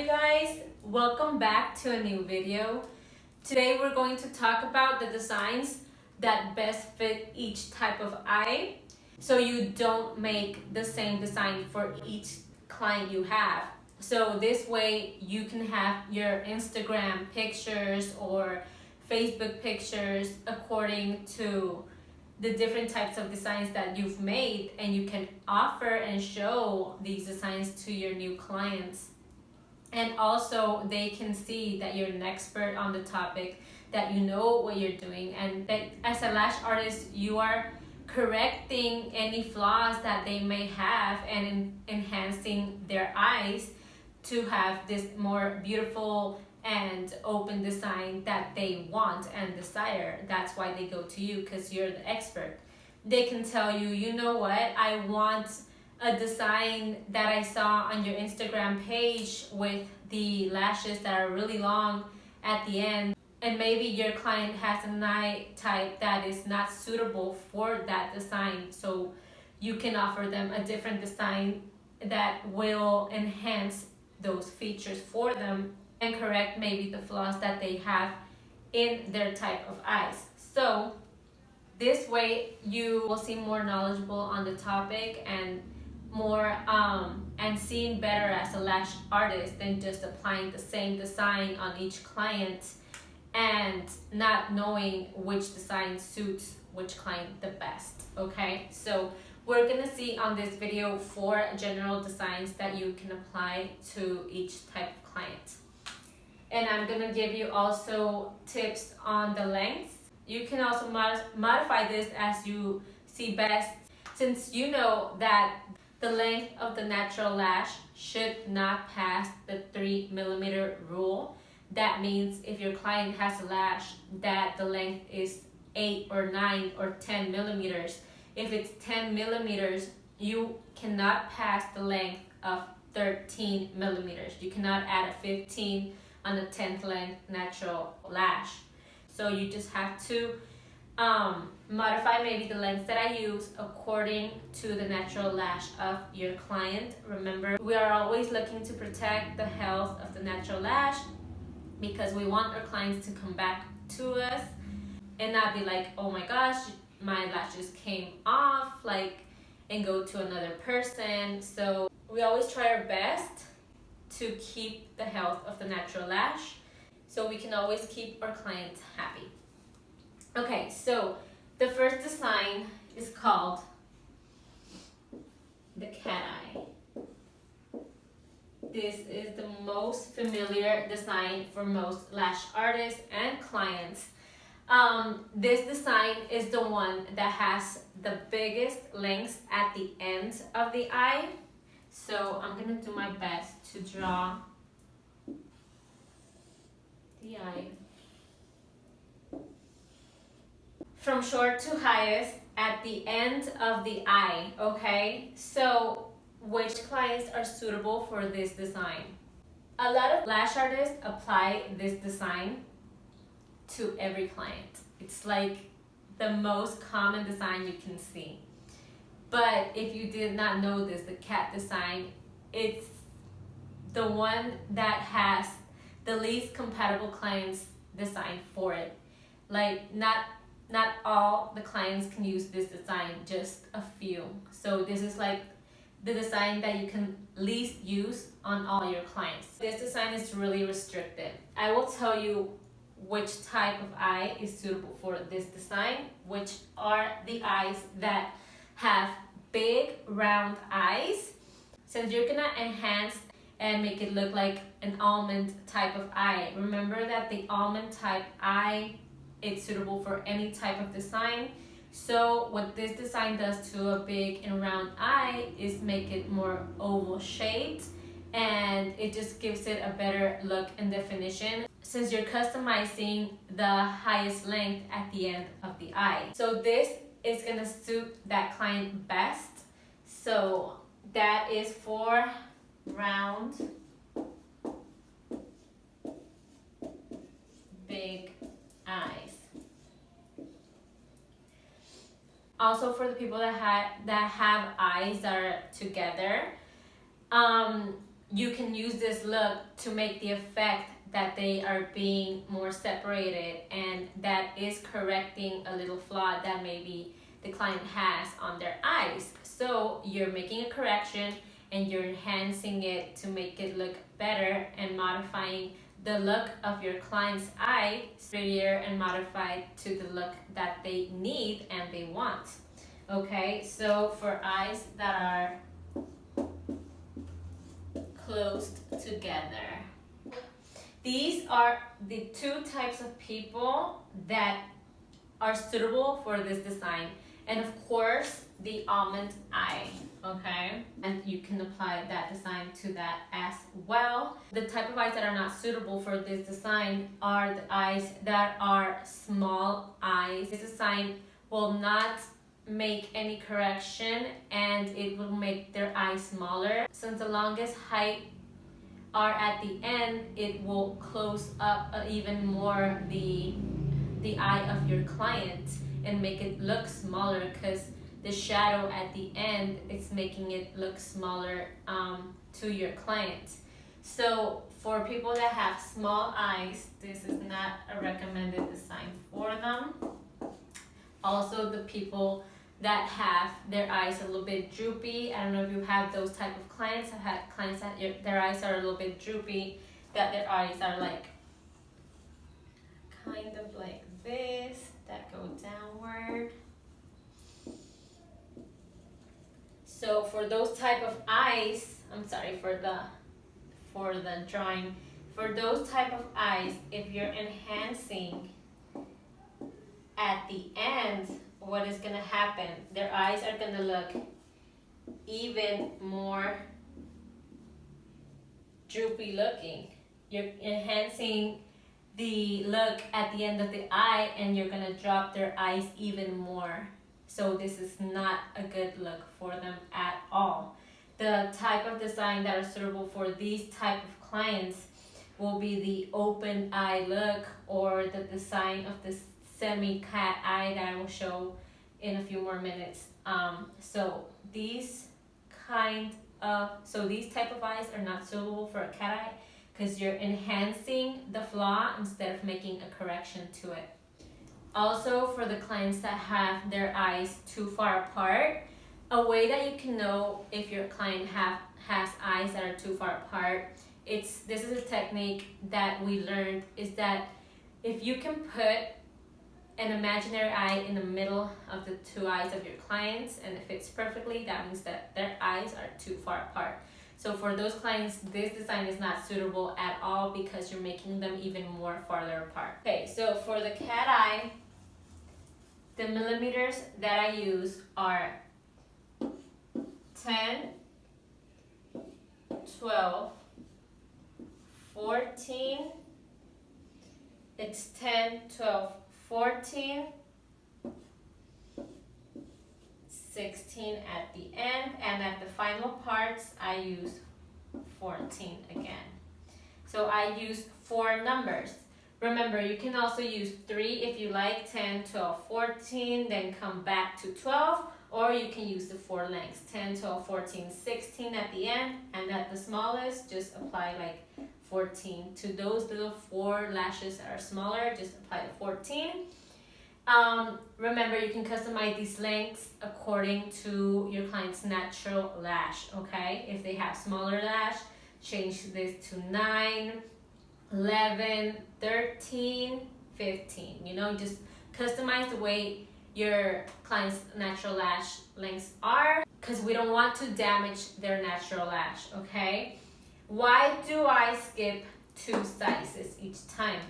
you guys, welcome back to a new video. Today we're going to talk about the designs that best fit each type of eye, so you don't make the same design for each client you have. So this way you can have your Instagram pictures or Facebook pictures according to the different types of designs that you've made, and you can offer and show these designs to your new clients. And also they can see that you're an expert on the topic, that you know what you're doing, and that as a lash artist you are correcting any flaws that they may have and enhancing their eyes to have this more beautiful and open design that they want and desire. That's why they go to you, because you're the expert. They can tell you, you know what, I want a design that I saw on your Instagram page with the lashes that are really long at the end, and maybe your client has an eye type that is not suitable for that design, so you can offer them a different design that will enhance those features for them and correct maybe the flaws that they have in their type of eyes. So this way you will seem more knowledgeable on the topic and more and seeing better as a lash artist than just applying the same design on each client and not knowing which design suits which client the best. Okay, so we're gonna see on this video 4 general designs that you can apply to each type of client. And I'm gonna give you also tips on the length. You can also modify this as you see best, since you know that the length of the natural lash should not pass the 3mm rule. That means if your client has a lash that the length is 8 or 9 or 10 millimeters, if it's 10 millimeters, you cannot pass the length of 13 millimeters. You cannot add a 15 on the 10th length natural lash. So you just have to modify maybe the length that I use according to the natural lash of your client. Remember, we are always looking to protect the health of the natural lash, because we want our clients to come back to us and not be like, oh my gosh, my lashes came off, and go to another person. So we always try our best to keep the health of the natural lash, so we can always keep our clients happy. Okay, so the first design is called the cat eye. This is the most familiar design for most lash artists and clients. This design is the one that has the biggest length at the end of the eye. So I'm gonna do my best to draw the eye from short to highest at the end of the eye. Okay, so which clients are suitable for this design? A lot of lash artists apply this design to every client. It's like the most common design you can see. But if you did not know this, the cat design, it's the one that has the least compatible clients design for it. Like not all the clients can use this design, just a few. So this is like the design that you can least use on all your clients. This design is really restricted. I will tell you which type of eye is suitable for this design, which are the eyes that have big round eyes, since you're gonna enhance and make it look like an almond type of eye. Remember that the almond type eye is suitable for any type of design. So what this design does to a big and round eye is make it more oval shaped, and it just gives it a better look and definition, since you're customizing the highest length at the end of the eye. So this is gonna suit that client best. So that is for round, big eyes. Also for the people that have eyes that are together, you can use this look to make the effect that they are being more separated, and that is correcting a little flaw that maybe the client has on their eyes. So you're making a correction and you're enhancing it to make it look better and modifying the look of your client's eye prettier and modified to the look that they need and they want. Okay, so for eyes that are closed together, these are the two types of people that are suitable for this design. And of course, the almond eye, okay? And you can apply that design to that as well. The type of eyes that are not suitable for this design are the eyes that are small eyes. This design will not make any correction and it will make their eyes smaller. Since the longest height are at the end, it will close up even more the eye of your client and make it look smaller, because the shadow at the end is making it look smaller to your client. So for people that have small eyes, this is not a recommended design for them. Also, the people that have their eyes a little bit droopy, I don't know if you have those type of clients. I've had clients that their eyes are a little bit droopy, that their eyes are like kind of like this, that go downward. So for those type of eyes, I'm sorry for the drawing, for those type of eyes, if you're enhancing at the end, what is gonna happen? Their eyes are gonna look even more droopy looking. You're enhancing the look at the end of the eye and you're gonna drop their eyes even more. So this is not a good look for them at all. The type of design that are suitable for these type of clients will be the open eye look, or the design of the semi-cat eye that I will show in a few more minutes. So these type of eyes are not suitable for a cat eye, because you're enhancing the flaw instead of making a correction to it. Also, for the clients that have their eyes too far apart, a way that you can know if your client has eyes that are too far apart, this is a technique that we learned, is that if you can put an imaginary eye in the middle of the two eyes of your clients and it fits perfectly, that means that their eyes are too far apart. So for those clients, this design is not suitable at all, because you're making them even more farther apart. Okay, so for the cat eye, the millimeters that I use are 10, 12, 14, it's 10, 12, 14, 16 at the end, and at the final parts I use 14 again. So I use 4 numbers. Remember, you can also use 3 if you like, 10, 12, 14, then come back to 12, or you can use the 4 lengths, 10, 12, 14, 16 at the end, and at the smallest, just apply like 14. To those little 4 lashes that are smaller, just apply the 14. Remember, you can customize these lengths according to your client's natural lash, okay? If they have smaller lash, change this to 9, 11, 13, 15. You know, just customize the way your client's natural lash lengths are, because we don't want to damage their natural lash, okay? Why do I skip 2 sizes each time?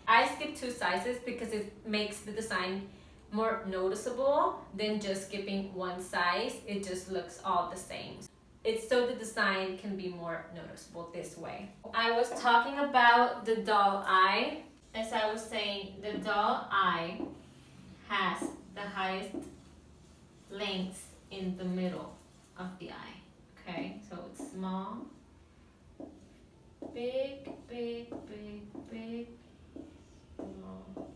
I skip 2 sizes because it makes the design more noticeable than just skipping 1 size. It just looks all the same. It's so the design can be more noticeable this way. I was talking about the doll eye. As I was saying, the doll eye has the highest lengths in the middle of the eye. Okay, so it's small, big, big, big, big, small.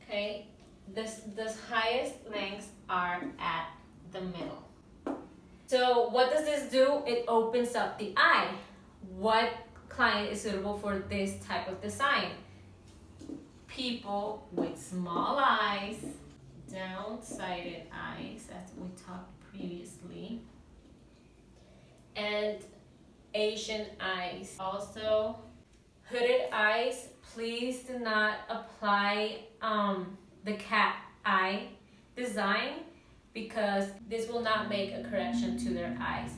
Okay, the highest lengths are at the middle. So what does this do? It opens up the eye. What client is suitable for this type of design? People with small eyes, down-sided eyes, as we talked previously, and Asian eyes. Also, hooded eyes, please do not apply the cat eye design because this will not make a correction to their eyes.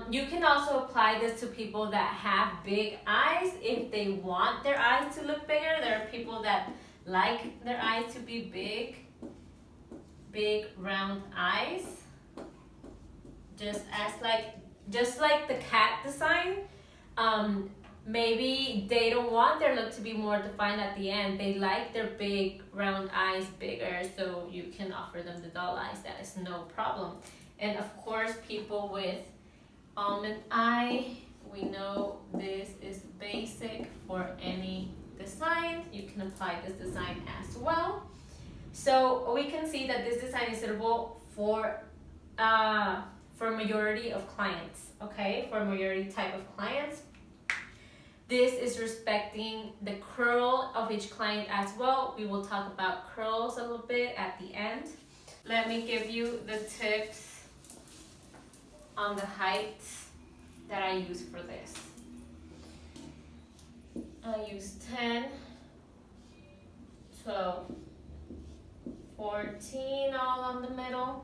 You can also apply this to people that have big eyes if they want their eyes to look bigger. There are people that like their eyes to be big round eyes. Just like the cat design. Maybe they don't want their look to be more defined at the end. They like their big round eyes bigger, so you can offer them the doll eyes. That is no problem. And of course, people with almond eye, we know this is basic for any design. You can apply this design as well. So we can see that this design is suitable for majority of clients, okay? For majority type of clients. This is respecting the curl of each client as well. We will talk about curls a little bit at the end. Let me give you the tips on the heights that I use for this. I use 10, 12, 14 all on the middle,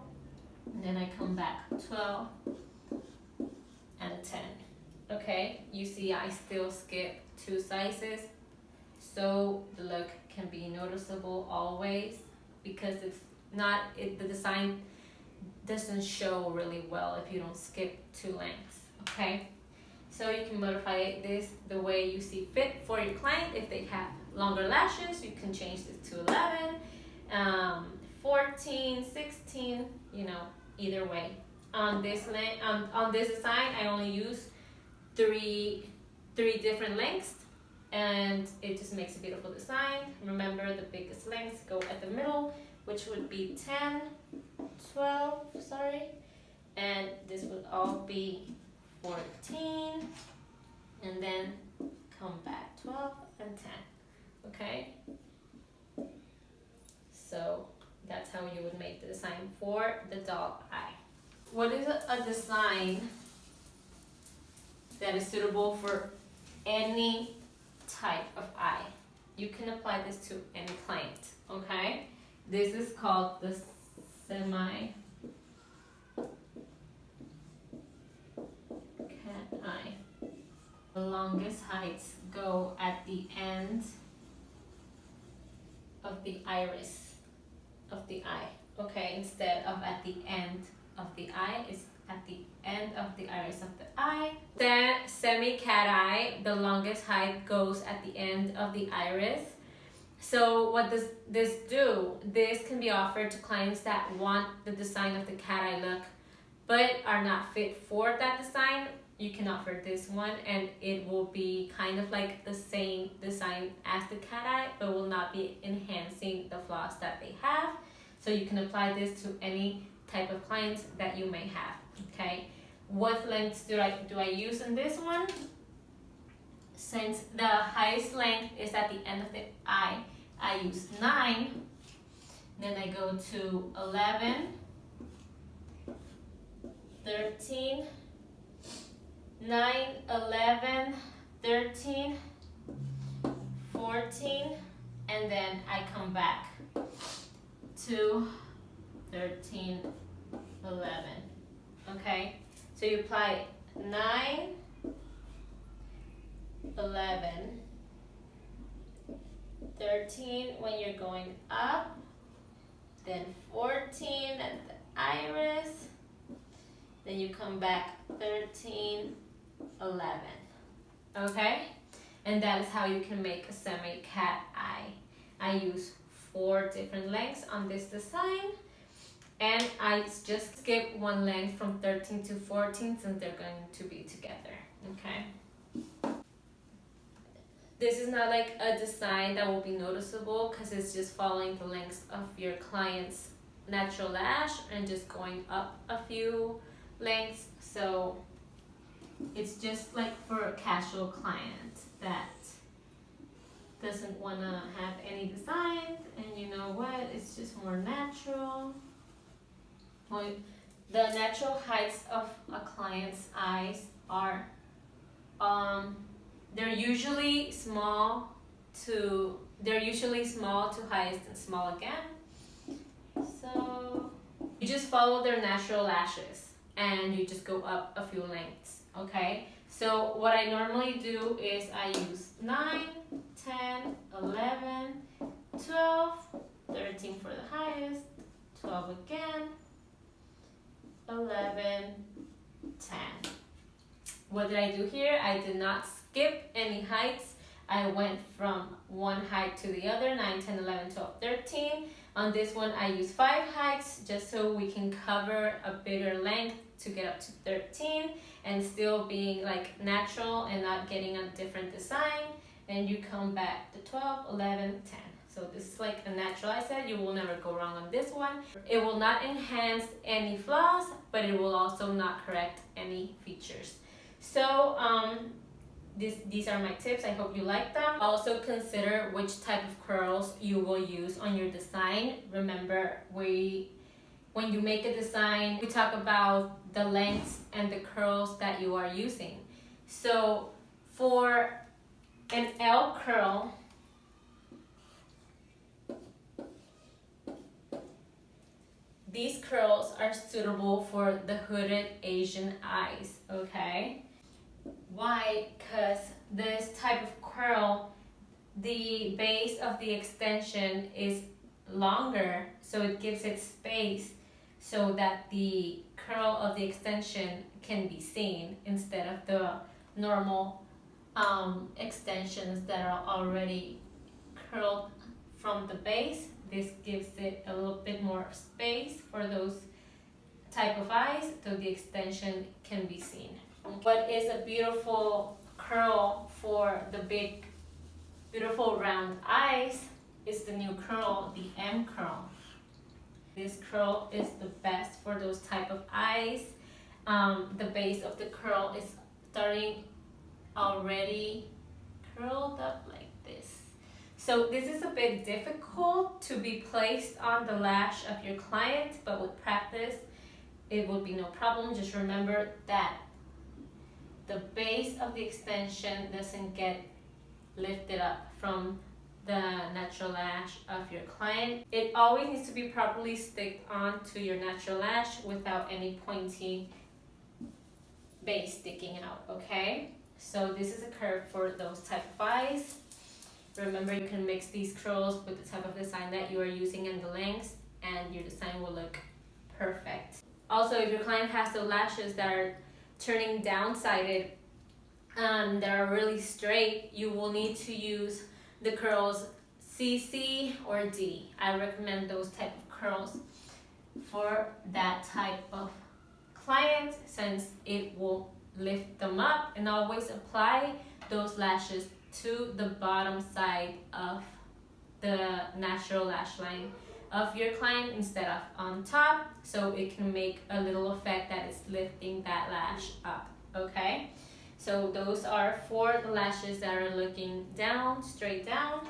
and then I come back 12 and 10. Okay, you see I still skip 2 sizes, so the look can be noticeable always because the design doesn't show really well if you don't skip 2 lengths, okay? So you can modify this the way you see fit for your client. If they have longer lashes, you can change this to 11, 14, 16, you know, either way. On this design, I only use three different lengths, and it just makes a beautiful design. Remember, the biggest lengths go at the middle, which would be 10, 12, sorry, and this would all be 14, and then come back 12 and 10, okay? So that's how you would make the design for the dog eye. What is a design that is suitable for any type of eye? You can apply this to any client, okay? This is called the semi cat eye. The longest heights go at the end of the iris of the eye, okay? Instead of at the end of the eye, it's at the end of the iris of the eye. Then semi-cat eye, the longest height goes at the end of the iris. So what does this do? This can be offered to clients that want the design of the cat eye look but are not fit for that design. You can offer this one and it will be kind of like the same design as the cat eye but will not be enhancing the flaws that they have. So you can apply this to any type of clients that you may have, okay? What lengths do I use in this one? Since the highest length is at the end of the eye, I use 9, then I go to 11, 13, 9, 11, 13, 14, and then I come back to 13, 11, okay? So you apply 9, 11, 13 when you're going up, then 14 at the iris, then you come back 13, 11, okay? And that is how you can make a semi-cat eye. I use 4 different lengths on this design, and I just skip 1 length from 13 to 14 since they're going to be together, okay? This is not like a design that will be noticeable because it's just following the lengths of your client's natural lash and just going up a few lengths, so it's just like for a casual client that doesn't want to have any design, and you know what, it's just more natural. Well, the natural heights of a client's eyes are they're usually small to highest and small again. So you just follow their natural lashes and you just go up a few lengths, okay? So what I normally do is I use 9, 10, 11, 12, 13 for the highest, 12 again, 11, 10. What did I do here? I did not skip any heights. I went from one height to the other, 9, 10, 11, 12, 13. On this one, I use 5 heights just so we can cover a bigger length to get up to 13 and still being like natural and not getting a different design. And you come back to 12, 11, 10. So this is like a natural. I said you will never go wrong on this one. It will not enhance any flaws, but it will also not correct any features. So these are my tips. I hope you like them. Also consider which type of curls you will use on your design. Remember, when you make a design, we talk about the lengths and the curls that you are using. So for an L curl, these curls are suitable for the hooded Asian eyes, okay? Why? Because this type of curl, the base of the extension is longer, so it gives it space so that the curl of the extension can be seen instead of the normal extensions that are already curled from the base. This gives it a little bit more space for those type of eyes so the extension can be seen. What is a beautiful curl for the big, beautiful round eyes is the new curl, the M curl. This curl is the best for those type of eyes. The base of the curl is starting already curled up like this. So this is a bit difficult to be placed on the lash of your client, but with practice, it will be no problem. Just remember that the base of the extension doesn't get lifted up from the natural lash of your client. It always needs to be properly sticked onto your natural lash without any pointy base sticking out, okay? So this is a curve for those type of eyes. Remember, you can mix these curls with the type of design that you are using and the lengths, and your design will look perfect. Also, if your client has the lashes that are turning down-sided that are really straight, you will need to use the curls CC or D. I recommend those type of curls for that type of client since it will lift them up, and always apply those lashes to the bottom side of the natural lash line of your client instead of on top, so it can make a little effect that is lifting that lash up, okay? So those are for the lashes that are looking down, straight down.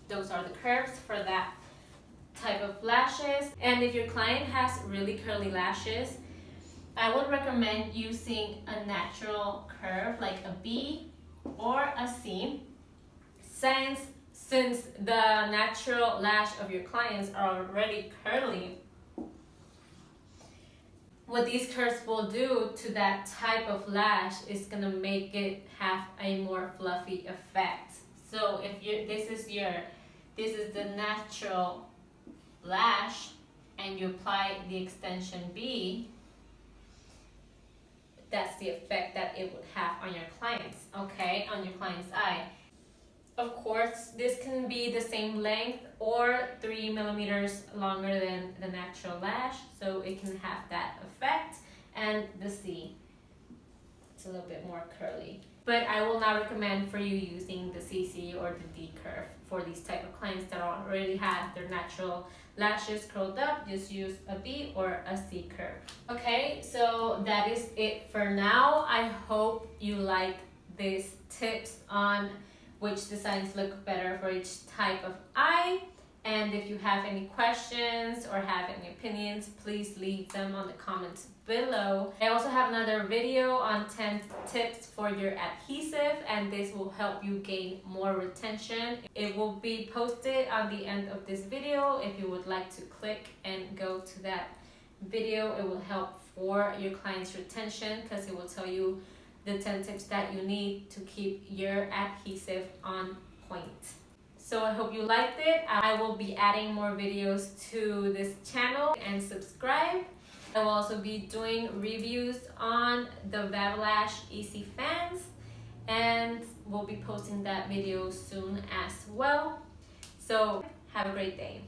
Those are the curves for that type of lashes. And if your client has really curly lashes, I would recommend using a natural curve like a B or a C. Since the natural lash of your clients are already curly, what these curves will do to that type of lash is gonna make it have a more fluffy effect. So if this is the natural lash and you apply the extension B, that's the effect that it would have on your clients, okay, on your client's eye. Of course, this can be the same length or 3 millimeters longer than the natural lash, so it can have that effect. And the C, it's a little bit more curly. but I will not recommend for you using the CC or the D curve for these type of clients that already have their natural lashes curled up. Just use a B or a C curve. Okay, so that is it for now. I hope you like these tips on which designs look better for each type of eye. And if you have any questions or have any opinions, please leave them on the comments below. I also have another video on 10 tips for your adhesive, and this will help you gain more retention. It will be posted on the end of this video. If you would like to click and go to that video, it will help for your client's retention because it will tell you the 10 tips that you need to keep your adhesive on point. So I hope you liked it. I will be adding more videos to this channel, and subscribe. I will also be doing reviews on the Lash Easy Fans, and we'll be posting that video soon as well. So have a great day.